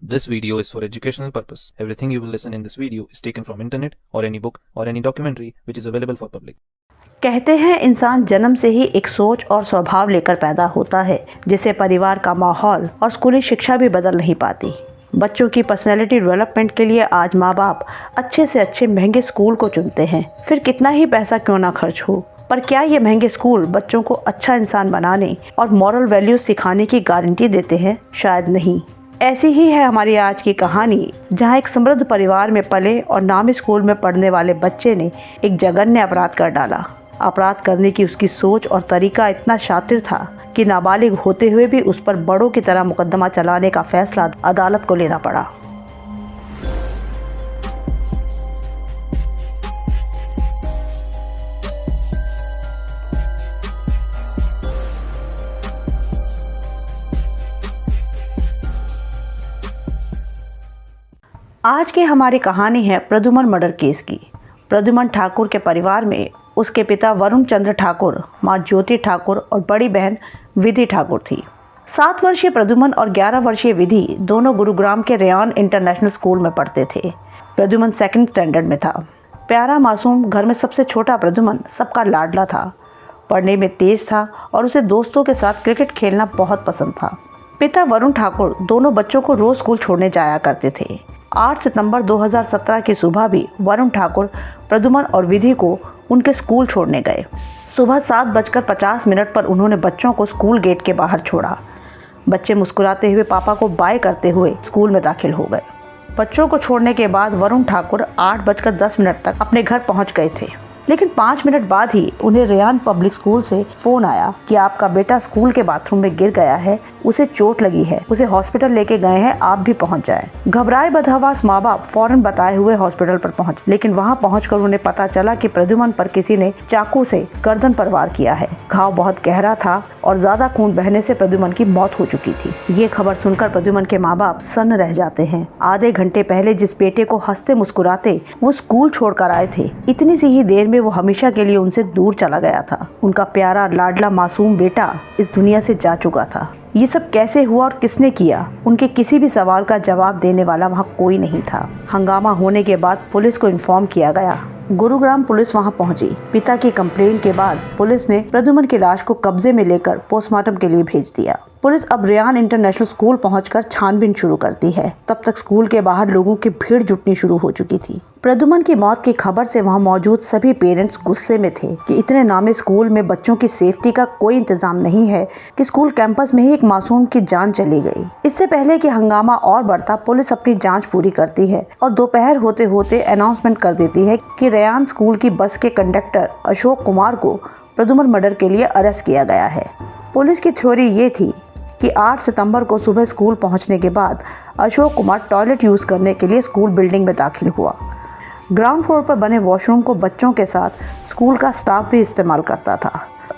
This video is for educational purpose. Everything you will listen in this video is taken from internet or any book or any documentary which is available for public. कहते हैं इंसान जन्म से ही एक सोच और स्वभाव लेकर पैदा होता है जिसे परिवार का माहौल और स्कूली शिक्षा भी बदल नहीं पाती। बच्चों की पर्सनैलिटी डेवलपमेंट के लिए आज माँ बाप अच्छे से अच्छे महंगे स्कूल को चुनते हैं, फिर कितना ही पैसा क्यों ना खर्च हो। पर क्या ये महंगे स्कूल बच्चों को अच्छा इंसान बनाने और मॉरल वैल्यूज सिखाने की गारंटी देते हैं? शायद नहीं। ऐसी ही है हमारी आज की कहानी, जहां एक समृद्ध परिवार में पले और नामी स्कूल में पढ़ने वाले बच्चे ने एक जघन्य अपराध कर डाला। अपराध करने की उसकी सोच और तरीका इतना शातिर था कि नाबालिग होते हुए भी उस पर बड़ों की तरह मुकदमा चलाने का फैसला अदालत को लेना पड़ा। आज की हमारी कहानी है प्रद्युमन मर्डर केस की। प्रद्युमन ठाकुर के परिवार में उसके पिता वरुण चंद्र ठाकुर, मां ज्योति ठाकुर और बड़ी बहन विधि ठाकुर थी। 7 वर्षीय प्रद्युमन और 11 वर्षीय विधि दोनों गुरुग्राम के रेयान इंटरनेशनल स्कूल में पढ़ते थे। प्रद्युमन 2nd स्टैंडर्ड में था। प्यारा मासूम, घर में सबसे छोटा प्रद्युमन सबका लाडला था। पढ़ने में तेज था और उसे दोस्तों के साथ क्रिकेट खेलना बहुत पसंद था। पिता वरुण ठाकुर दोनों बच्चों को रोज स्कूल छोड़ने जाया करते थे। 8 सितंबर 2017 की सुबह भी वरुण ठाकुर प्रद्युमन और विधि को उनके स्कूल छोड़ने गए। सुबह 7:50 पर उन्होंने बच्चों को स्कूल गेट के बाहर छोड़ा। बच्चे मुस्कुराते हुए पापा को बाय करते हुए स्कूल में दाखिल हो गए। बच्चों को छोड़ने के बाद वरुण ठाकुर 8:10 तक अपने घर पहुंच गए थे, लेकिन 5 मिनट बाद ही उन्हें रेयान पब्लिक स्कूल से फोन आया कि आपका बेटा स्कूल के बाथरूम में गिर गया है, उसे चोट लगी है, उसे हॉस्पिटल लेके गए हैं, आप भी पहुंच जाएं। घबराए बदहवास माँ बाप फौरन बताए हुए हॉस्पिटल पर पहुंच, लेकिन वहां पहुंचकर उन्हें पता चला कि प्रद्युमन पर किसी ने चाकू से गर्दन पर वार किया है। घाव बहुत गहरा था और ज्यादा खून बहने से प्रद्युमन की मौत हो चुकी थी। ये खबर सुनकर प्रद्युमन के माँ बाप सन्न रह जाते हैं। आधे घंटे पहले जिस बेटे को हंसते मुस्कुराते वो स्कूल छोड़कर आए थे, इतनी सी ही देर में वो हमेशा के लिए उनसे दूर चला गया था। उनका प्यारा लाडला मासूम बेटा इस दुनिया से जा चुका था। ये सब कैसे हुआ और किसने किया? उनके किसी भी सवाल का जवाब देने वाला वहाँ कोई नहीं था। हंगामा होने के बाद पुलिस को इन्फॉर्म किया गया। गुरुग्राम पुलिस वहां पहुंची। पिता की कंप्लेन के बाद पुलिस ने प्रद्युमन की लाश को कब्जे में लेकर पोस्टमार्टम के लिए भेज दिया। पुलिस अब रेयान इंटरनेशनल स्कूल पहुंचकर छानबीन शुरू करती है। तब तक स्कूल के बाहर लोगों की भीड़ जुटनी शुरू हो चुकी थी। प्रद्युमन की मौत की खबर से वहां मौजूद सभी पेरेंट्स गुस्से में थे कि इतने नामी स्कूल में बच्चों की सेफ्टी का कोई इंतजाम नहीं है कि स्कूल कैंपस में ही एक मासूम की जान चली गई। इससे पहले कि हंगामा और बढ़ता, पुलिस अपनी जांच पूरी करती है और दोपहर होते होते अनाउंसमेंट कर देती है कि रेयान स्कूल की बस के कंडक्टर अशोक कुमार को प्रद्युमन मर्डर के लिए अरेस्ट किया गया है। पुलिस की थ्योरी ये थी कि 8 सितंबर को सुबह स्कूल पहुंचने के बाद अशोक कुमार टॉयलेट यूज करने के लिए स्कूल बिल्डिंग में दाखिल हुआ। ग्राउंड फ्लोर पर बने वॉशरूम को बच्चों के साथ स्कूल का स्टाफ भी इस्तेमाल करता था।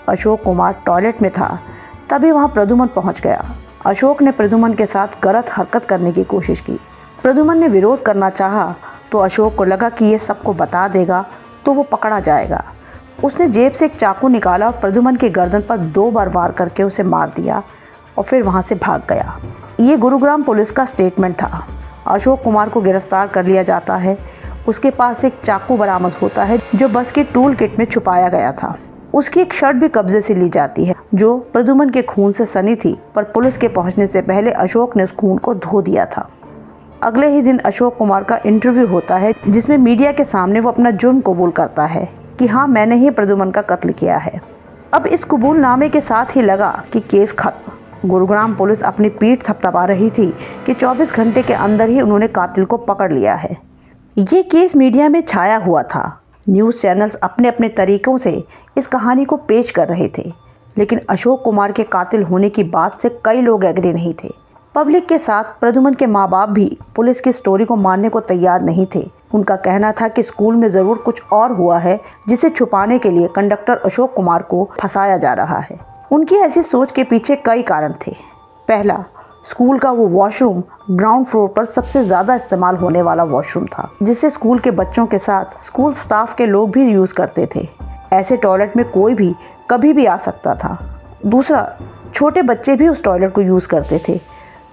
अशोक कुमार टॉयलेट में था, तभी वहां प्रद्युमन पहुंच गया। अशोक ने प्रद्युमन के साथ गलत हरकत करने की कोशिश की। प्रद्युमन ने विरोध करना चाहा तो अशोक को लगा कि ये सबको बता देगा तो वो पकड़ा जाएगा। उसने जेब से एक चाकू निकाला और प्रद्युमन की गर्दन पर 2 बार वार करके उसे मार दिया और फिर वहां से भाग गया। ये गुरुग्राम पुलिस का स्टेटमेंट था। अशोक कुमार को गिरफ्तार कर लिया जाता है। उसके पास एक चाकू बरामद होता है जो बस की टूल किट में छुपाया गया था। उसकी एक शर्ट भी कब्जे से ली जाती है जो प्रद्युमन के खून से सनी थी, पर पुलिस के पहुंचने से पहले अशोक ने उस खून को धो दिया था। अगले ही दिन अशोक कुमार का इंटरव्यू होता है जिसमें मीडिया के सामने वो अपना जुर्म कबूल करता है कि हाँ, मैंने ही प्रद्युमन का कत्ल किया है। अब इस कबूलनामे के साथ ही लगा कि केस खत्म। गुरुग्राम पुलिस अपनी पीठ थपथपा रही थी कि 24 घंटे के अंदर ही उन्होंने कातिल को पकड़ लिया है। ये केस मीडिया में छाया हुआ था। न्यूज़ चैनल्स अपने अपने तरीकों से इस कहानी को पेश कर रहे थे, लेकिन अशोक कुमार के कातिल होने की बात से कई लोग एग्री नहीं थे। पब्लिक के साथ प्रद्युमन के माँ बाप भी पुलिस की स्टोरी को मानने को तैयार नहीं थे। उनका कहना था कि स्कूल में ज़रूर कुछ और हुआ है जिसे छुपाने के लिए कंडक्टर अशोक कुमार को फंसाया जा रहा है। उनकी ऐसी सोच के पीछे कई कारण थे। पहला, स्कूल का वो वॉशरूम ग्राउंड फ्लोर पर सबसे ज़्यादा इस्तेमाल होने वाला वॉशरूम था, जिसे स्कूल के बच्चों के साथ स्कूल स्टाफ के लोग भी यूज़ करते थे। ऐसे टॉयलेट में कोई भी कभी भी आ सकता था। दूसरा, छोटे बच्चे भी उस टॉयलेट को यूज़ करते थे,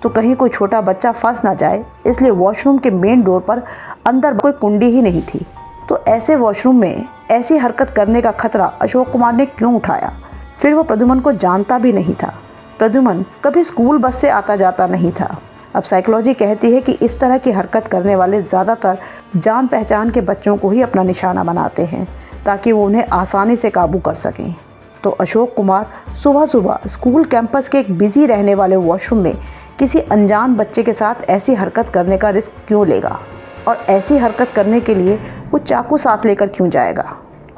तो कहीं कोई छोटा बच्चा फंस ना जाए, इसलिए वॉशरूम के मेन डोर पर अंदर कोई कुंडी ही नहीं थी। तो ऐसे वॉशरूम में ऐसी हरकत करने का खतरा अशोक कुमार ने क्यों उठाया? फिर वो प्रद्युमन को जानता भी नहीं था। प्रद्युमन कभी स्कूल बस से आता जाता नहीं था। अब साइकोलॉजी कहती है कि इस तरह की हरकत करने वाले ज़्यादातर जान पहचान के बच्चों को ही अपना निशाना बनाते हैं, ताकि वो उन्हें आसानी से काबू कर सकें। तो अशोक कुमार सुबह सुबह स्कूल कैंपस के एक बिजी रहने वाले वॉशरूम में किसी अनजान बच्चे के साथ ऐसी हरकत करने का रिस्क क्यों लेगा, और ऐसी हरकत करने के लिए वो चाकू साथ लेकर क्यों जाएगा?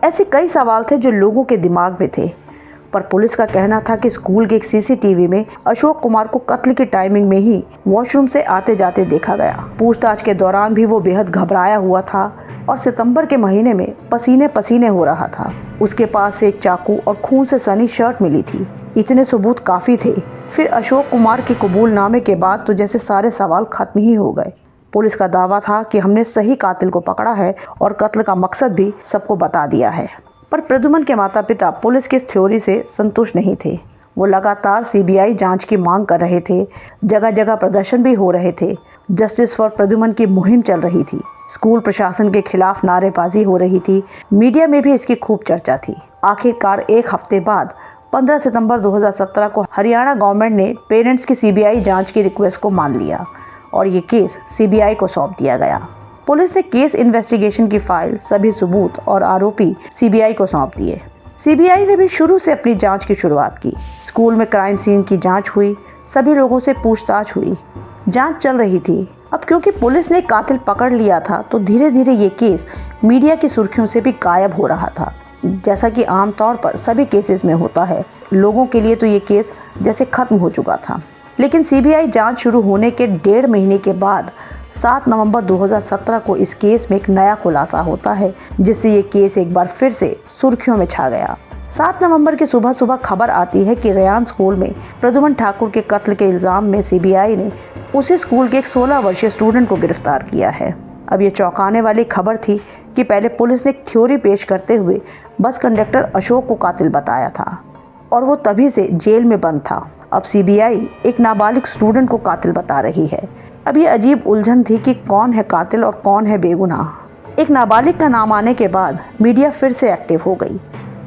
ऐसे कई सवाल थे जो लोगों के दिमाग में थे, पर पुलिस का कहना था कि स्कूल के एक सीसीटीवी में अशोक कुमार को कत्ल की टाइमिंग में ही वॉशरूम से आते जाते देखा गया। पूछताछ के दौरान भी वो बेहद घबराया हुआ था और सितंबर के महीने में पसीने पसीने हो रहा था। उसके पास से एक चाकू और खून से सनी शर्ट मिली थी। इतने सबूत काफ़ी थे। फिर अशोक कुमार के कबूलनामे के बाद तो जैसे सारे सवाल खत्म ही हो गए। पुलिस का दावा था कि हमने सही कातिल को पकड़ा है और कत्ल का मकसद भी सबको बता दिया है। पर प्रद्युमन के माता पिता पुलिस की इस थ्योरी से संतुष्ट नहीं थे। वो लगातार सीबीआई जांच की मांग कर रहे थे। जगह जगह प्रदर्शन भी हो रहे थे। जस्टिस फॉर प्रद्युमन की मुहिम चल रही थी। स्कूल प्रशासन के खिलाफ नारेबाजी हो रही थी। मीडिया में भी इसकी खूब चर्चा थी। आखिरकार एक हफ्ते बाद 15 सितंबर 2017 को हरियाणा गवर्नमेंट ने पेरेंट्स की सीबीआई जांच की रिक्वेस्ट को मान लिया और ये केस सीबीआई को सौंप दिया गया। पुलिस ने केस इन्वेस्टिगेशन की फाइल, सभी सबूत और आरोपी सीबीआई को सौंप दिए। सीबीआई ने भी शुरू से अपनी जांच की शुरुआत की। स्कूल में क्राइम सीन की जांच हुई, सभी लोगों से पूछताछ हुई। जांच चल रही थी। अब क्योंकि पुलिस ने कातिल पकड़ लिया था, तो धीरे धीरे ये केस मीडिया की सुर्खियों से भी गायब हो रहा था, जैसा कि आमतौर पर सभी केसेस में होता है। लोगों के लिए तो ये केस जैसे खत्म हो चुका था। लेकिन सीबीआई जांच शुरू होने के 1.5 महीने के बाद 7 नवंबर 2017 को इस केस में एक नया खुलासा होता है, जिससे ये केस एक बार फिर से सुर्खियों में छा गया। 7 नवंबर की सुबह सुबह खबर आती है कि रेयान स्कूल में प्रद्युमन ठाकुर के कत्ल के इल्ज़ाम में सीबीआई ने उसी स्कूल के एक 16 वर्षीय स्टूडेंट को गिरफ्तार किया है। अब ये चौंकाने वाली खबर थी कि पहले पुलिस ने एक थ्योरी पेश करते हुए बस कंडक्टर अशोक को कातिल बताया था और वो तभी से जेल में बंद था। अब सीबीआई एक नाबालिग स्टूडेंट को कातिल बता रही है। अब ये अजीब उलझन थी कि कौन है कातिल और कौन है बेगुनाह। एक नाबालिग का नाम आने के बाद मीडिया फिर से एक्टिव हो गई।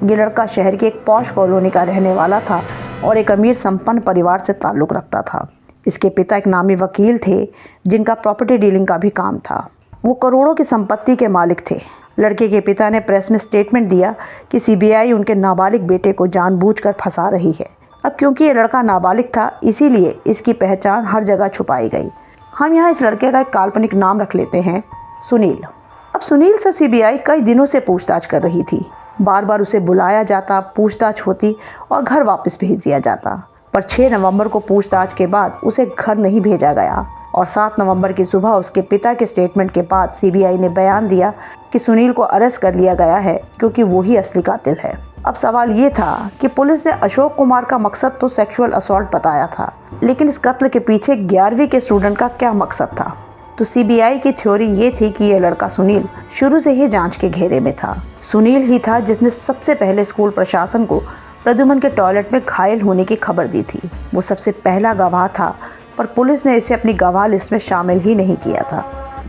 ये लड़का शहर की एक पॉश कॉलोनी का रहने वाला था और एक अमीर संपन्न परिवार से ताल्लुक़ रखता था। इसके पिता एक नामी वकील थे जिनका प्रॉपर्टी डीलिंग का भी काम था। वो करोड़ों की संपत्ति के मालिक थे। लड़के के पिता ने प्रेस में स्टेटमेंट दिया कि सीबीआई उनके नाबालिग बेटे को जानबूझकर फंसा रही है। अब क्योंकि ये लड़का नाबालिग था, इसीलिए इसकी पहचान हर जगह छुपाई गई। हम यहाँ इस लड़के का एक काल्पनिक नाम रख लेते हैं, सुनील। अब सुनील से सीबीआई कई दिनों से पूछताछ कर रही थी। बार बार उसे बुलाया जाता, पूछताछ होती और घर वापस भेज दिया जाता। पर 6 नवंबर को पूछताछ के बाद उसे घर नहीं भेजा गया और 7 नवंबर की सुबह उसके पिता के स्टेटमेंट के बाद सीबीआई ने बयान दिया कि सुनील को अरेस्ट कर लिया गया है क्योंकि वो ही असली कातिल है। अब सवाल ये था कि पुलिस ने अशोक कुमार का मकसद तो सेक्सुअल असॉल्ट बताया था, लेकिन इस कत्ल के पीछे 11वीं के स्टूडेंट का क्या मकसद था? तो सीबीआई की थ्योरी ये थी कि यह लड़का सुनील शुरू से ही जांच के घेरे में था। सुनील ही था जिसने सबसे पहले स्कूल प्रशासन को प्रद्युमन के टॉयलेट में घायल होने की खबर दी थी। वो सबसे पहला गवाह था, पर पुलिस ने इसे अपनी गवाह लिस्ट में शामिल ही नहीं किया था।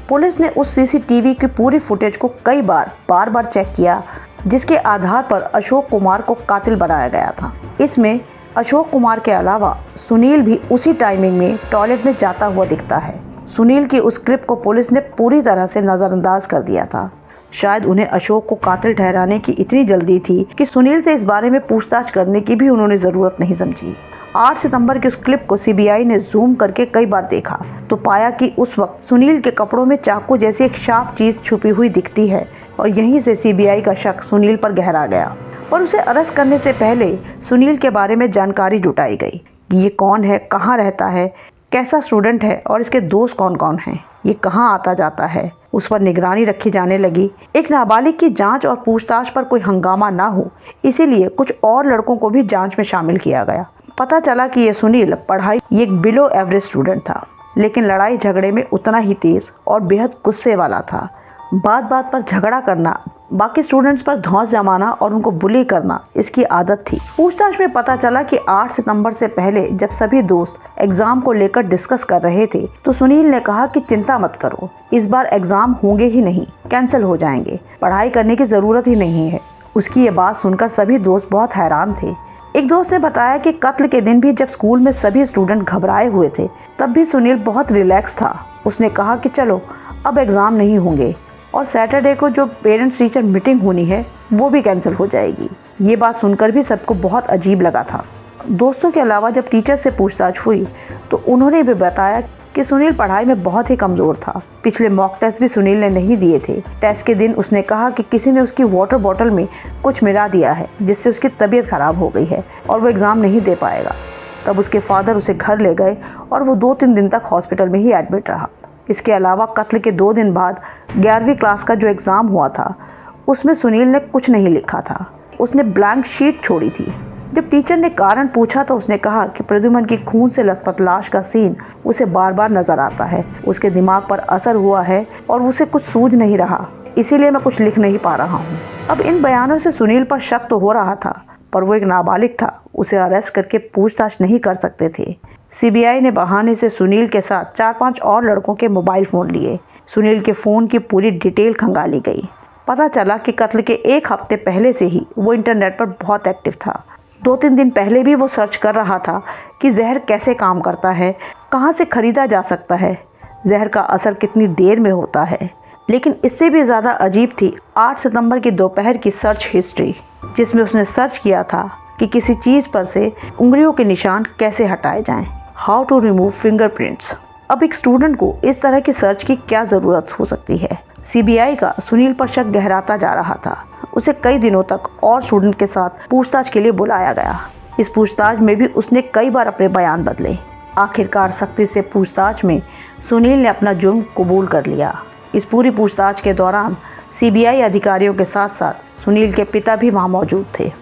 पुलिस ने उस सीसीटीवी की पूरी फुटेज को कई बार चेक किया, जिसके आधार पर अशोक कुमार को कातिल बनाया गया था। इसमें अशोक कुमार के अलावा सुनील भी उसी टाइमिंग में टॉयलेट में जाता हुआ दिखता है। सुनील की उस क्लिप को पुलिस ने पूरी तरह से नज़रअंदाज कर दिया था। शायद उन्हें अशोक को कातिल ठहराने की इतनी जल्दी थी कि सुनील से इस बारे में पूछताछ करने की भी उन्होंने ज़रूरत नहीं समझी। 8 सितंबर की उस क्लिप को सीबीआई ने जूम करके कई बार देखा तो पाया कि उस वक्त सुनील के कपड़ों में चाकू जैसी एक शार्प चीज़ छुपी हुई दिखती है और यहीं से सीबीआई का शक सुनील पर गहरा गया। पर उसे अरेस्ट करने से पहले सुनील के बारे में जानकारी जुटाई गई कि ये कौन है, कहाँ रहता है, कैसा स्टूडेंट है और इसके दोस्त कौन कौन हैं, ये कहाँ आता जाता है। उस पर निगरानी रखी जाने लगी। एक नाबालिग की जांच और पूछताछ पर कोई हंगामा ना हो, इसीलिए कुछ और लड़कों को भी जांच में शामिल किया गया। पता चला कि ये सुनील पढ़ाई एक बिलो एवरेज स्टूडेंट था, लेकिन लड़ाई झगड़े में उतना ही तेज और बेहद गुस्से वाला था। बात बात पर झगड़ा करना, बाकी स्टूडेंट्स पर धौंस जमाना और उनको बुली करना इसकी आदत थी। पूछताछ में पता चला कि 8 सितंबर से पहले जब सभी दोस्त एग्जाम को लेकर डिस्कस कर रहे थे तो सुनील ने कहा कि चिंता मत करो, इस बार एग्जाम होंगे ही नहीं, कैंसिल हो जाएंगे, पढ़ाई करने की जरूरत ही नहीं है। उसकी ये बात सुनकर सभी दोस्त बहुत हैरान थे। एक दोस्त ने बताया कि कत्ल के दिन भी जब स्कूल में सभी स्टूडेंट घबराए हुए थे तब भी सुनील बहुत रिलैक्स था। उसने कहा कि चलो अब एग्जाम नहीं होंगे और सैटरडे को जो पेरेंट्स टीचर मीटिंग होनी है वो भी कैंसिल हो जाएगी। ये बात सुनकर भी सबको बहुत अजीब लगा था। दोस्तों के अलावा जब टीचर से पूछताछ हुई तो उन्होंने भी बताया कि सुनील पढ़ाई में बहुत ही कमज़ोर था। पिछले मॉक टेस्ट भी सुनील ने नहीं दिए थे। टेस्ट के दिन उसने कहा कि किसी ने उसकी वाटर बॉटल में कुछ मिला दिया है जिससे उसकी तबीयत ख़राब हो गई है और वो एग्ज़ाम नहीं दे पाएगा। तब उसके फादर उसे घर ले गए और वो 2-3 दिन तक हॉस्पिटल में ही एडमिट रहा। इसके अलावा कत्ल के 2 दिन बाद 11वीं क्लास का जो एग्ज़ाम हुआ था उसमें सुनील ने कुछ नहीं लिखा था, उसने ब्लैंक शीट छोड़ी थी। जब टीचर ने कारण पूछा तो उसने कहा कि प्रद्युमन की खून से लथपथ लाश का सीन उसे बार बार नजर आता है, उसके दिमाग पर असर हुआ है और उसे कुछ सूझ नहीं रहा, इसीलिए मैं कुछ लिख नहीं पा रहा हूँ। अब इन बयानों से सुनील पर शक तो हो रहा था, पर वो एक नाबालिग था, उसे अरेस्ट करके पूछताछ नहीं कर सकते थे। सीबीआई ने बहाने से सुनील के साथ 4-5 और लड़कों के मोबाइल फ़ोन लिए। सुनील के फ़ोन की पूरी डिटेल खंगाली गई। पता चला कि कत्ल के 1 हफ्ते पहले से ही वो इंटरनेट पर बहुत एक्टिव था। 2-3 दिन पहले भी वो सर्च कर रहा था कि जहर कैसे काम करता है, कहाँ से ख़रीदा जा सकता है, जहर का असर कितनी देर में होता है। लेकिन इससे भी ज़्यादा अजीब थी 8 सितंबर की दोपहर की सर्च हिस्ट्री, जिसमें उसने सर्च किया था कि किसी चीज़ पर से उंगलियों के निशान कैसे हटाए जाएं, हाउ टू रिमूव फिंगरप्रिंट्स। अब एक स्टूडेंट को इस तरह की सर्च की क्या ज़रूरत हो सकती है। सीबीआई का सुनील पर शक गहराता जा रहा था। उसे कई दिनों तक और स्टूडेंट के साथ पूछताछ के लिए बुलाया गया। इस पूछताछ में भी उसने कई बार अपने बयान बदले। आखिरकार सख्ती से पूछताछ में सुनील ने अपना जुर्म कबूल कर लिया। इस पूरी पूछताछ के दौरान सीबीआई अधिकारियों के साथ साथ सुनील के पिता भी वहाँ मौजूद थे।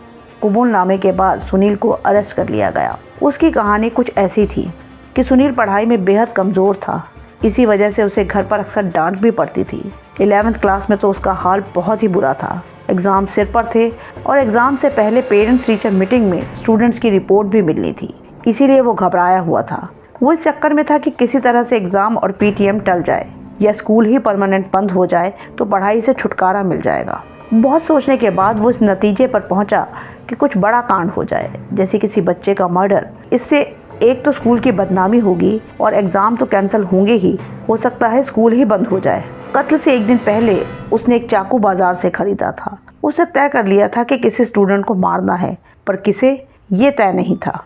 कबूलनामे के बाद सुनील को अरेस्ट कर लिया गया। उसकी कहानी कुछ ऐसी थी कि सुनील पढ़ाई में बेहद कमज़ोर था, इसी वजह से उसे घर पर अक्सर डांट भी पड़ती थी। 11th क्लास में तो उसका हाल बहुत ही बुरा था। एग्ज़ाम सिर पर थे और एग्ज़ाम से पहले पेरेंट्स टीचर मीटिंग में स्टूडेंट्स की रिपोर्ट भी मिलनी थी, इसीलिए वो घबराया हुआ था। वो इस चक्कर में था कि किसी तरह से एग्ज़ाम और पीटीएम टल जाए या स्कूल ही परमानेंट बंद हो जाए तो पढ़ाई से छुटकारा मिल जाएगा। बहुत सोचने के बाद वो इस नतीजे पर पहुंचा कि कुछ बड़ा कांड हो जाए, जैसे किसी बच्चे का मर्डर। इससे एक तो स्कूल की बदनामी होगी और एग्ज़ाम तो कैंसिल होंगे ही, हो सकता है स्कूल ही बंद हो जाए। कत्ल से 1 दिन पहले उसने एक चाकू बाजार से खरीदा था। उसने तय कर लिया था कि किसी स्टूडेंट को मारना है, पर किसे ये तय नहीं था।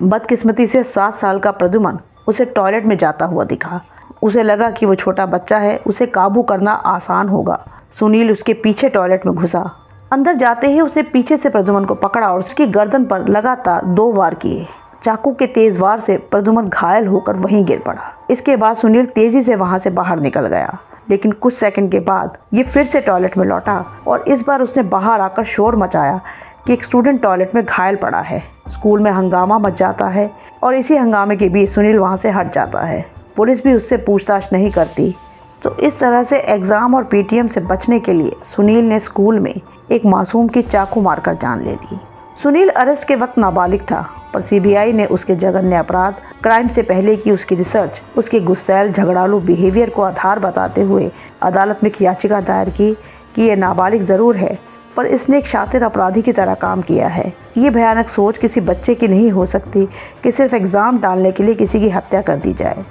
बदकिस्मती से 7 साल का प्रद्युमन उसे टॉयलेट में जाता हुआ दिखा। उसे लगा कि वो छोटा बच्चा है, उसे काबू करना आसान होगा। सुनील उसके पीछे टॉयलेट में घुसा। अंदर जाते ही उसने पीछे से प्रद्युमन को पकड़ा और उसकी गर्दन पर लगातार 2 वार किए। चाकू के तेज वार से प्रद्युमन घायल होकर वहीं गिर पड़ा। इसके बाद सुनील तेजी से वहां से बाहर निकल गया, लेकिन कुछ सेकंड के बाद ये फिर से टॉयलेट में लौटा और इस बार उसने बाहर आकर शोर मचाया कि एक स्टूडेंट टॉयलेट में घायल पड़ा है। स्कूल में हंगामा मच जाता है और इसी हंगामे के बीच सुनील वहाँ से हट जाता है। पुलिस भी उससे पूछताछ नहीं करती। तो इस तरह से एग्ज़ाम और पीटीएम से बचने के लिए सुनील ने स्कूल में एक मासूम की चाकू मारकर जान ले ली। सुनील अरेस्ट के वक्त नाबालिग था, पर सीबीआई ने उसके जघन्य अपराध, क्राइम से पहले की उसकी रिसर्च, उसके गुस्सैल झगड़ालू बिहेवियर को आधार बताते हुए अदालत में एक याचिका दायर की कि ये नाबालिग ज़रूर है, पर इसने एक शातिर अपराधी की तरह काम किया है। ये भयानक सोच किसी बच्चे की नहीं हो सकती कि सिर्फ एग्ज़ाम टालने के लिए किसी की हत्या कर दी जाए।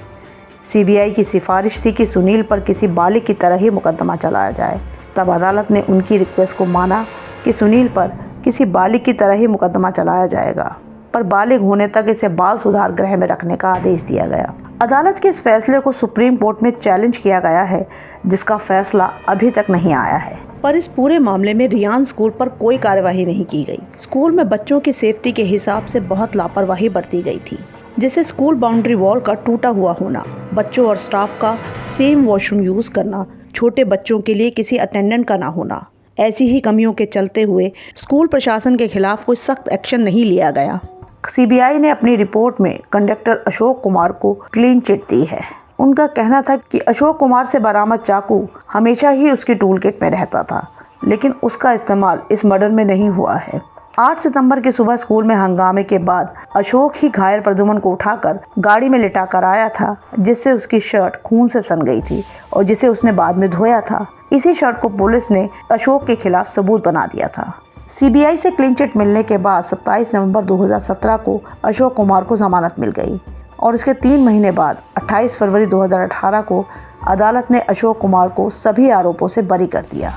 सीबीआई की सिफारिश थी कि सुनील पर किसी बालिग की तरह ही मुकदमा चलाया जाए। तब अदालत ने उनकी रिक्वेस्ट को माना कि सुनील पर किसी बालिग की तरह ही मुकदमा चलाया जाएगा, पर बालिग होने तक इसे बाल सुधार गृह में रखने का आदेश दिया गया। अदालत के इस फैसले को सुप्रीम कोर्ट में चैलेंज किया गया है, जिसका फैसला अभी तक नहीं आया है। पर इस पूरे मामले में रियान स्कूल पर कोई कार्यवाही नहीं की गई। स्कूल में बच्चों की सेफ्टी के हिसाब से बहुत लापरवाही बरती गई थी, जैसे स्कूल बाउंड्री वॉल का टूटा हुआ होना, बच्चों और स्टाफ का सेम वॉशरूम यूज करना, छोटे बच्चों के लिए किसी अटेंडेंट का ना होना। ऐसी ही कमियों के चलते हुए स्कूल प्रशासन के खिलाफ कोई सख्त एक्शन नहीं लिया गया। सीबीआई ने अपनी रिपोर्ट में कंडक्टर अशोक कुमार को क्लीन चिट दी है। उनका कहना था कि अशोक कुमार से बरामद चाकू हमेशा ही उसकी टूल किट में रहता था, लेकिन उसका इस्तेमाल इस मर्डर में नहीं हुआ है। 8 सितंबर की सुबह स्कूल में हंगामे के बाद अशोक ही घायल प्रद्युमन को उठाकर गाड़ी में लिटा कर आया था, जिससे उसकी शर्ट खून से सन गई थी और जिसे उसने बाद में धोया था। इसी शर्ट को पुलिस ने अशोक के खिलाफ सबूत बना दिया था। सीबीआई से क्लीन चिट मिलने के बाद 27 नवंबर 2017 को अशोक कुमार को जमानत मिल गई और उसके 3 महीने बाद 28 फरवरी 2018 को अदालत ने अशोक कुमार को सभी आरोपों से बरी कर दिया।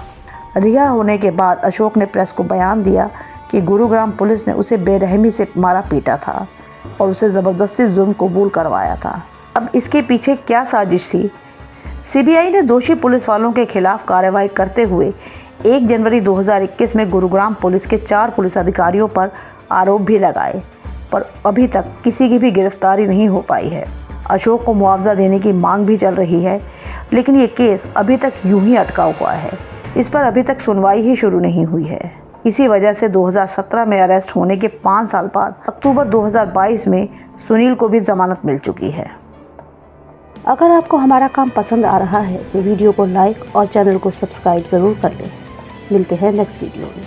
रिहा होने के बाद अशोक ने प्रेस को बयान दिया कि गुरुग्राम पुलिस ने उसे बेरहमी से मारा पीटा था और उसे ज़बरदस्ती जुर्म कबूल करवाया था। अब इसके पीछे क्या साजिश थी? सीबीआई ने दोषी पुलिस वालों के खिलाफ कार्रवाई करते हुए 1 जनवरी 2021 में गुरुग्राम पुलिस के 4 पुलिस अधिकारियों पर आरोप भी लगाए, पर अभी तक किसी की भी गिरफ्तारी नहीं हो पाई है। अशोक को मुआवजा देने की मांग भी चल रही है, लेकिन ये केस अभी तक यूं ही अटका हुआ है। इस पर अभी तक सुनवाई ही शुरू नहीं हुई है। इसी वजह से 2017 में अरेस्ट होने के 5 साल बाद अक्टूबर 2022 में सुनील को भी जमानत मिल चुकी है। अगर आपको हमारा काम पसंद आ रहा है तो वीडियो को लाइक और चैनल को सब्सक्राइब ज़रूर कर लें। मिलते हैं नेक्स्ट वीडियो में।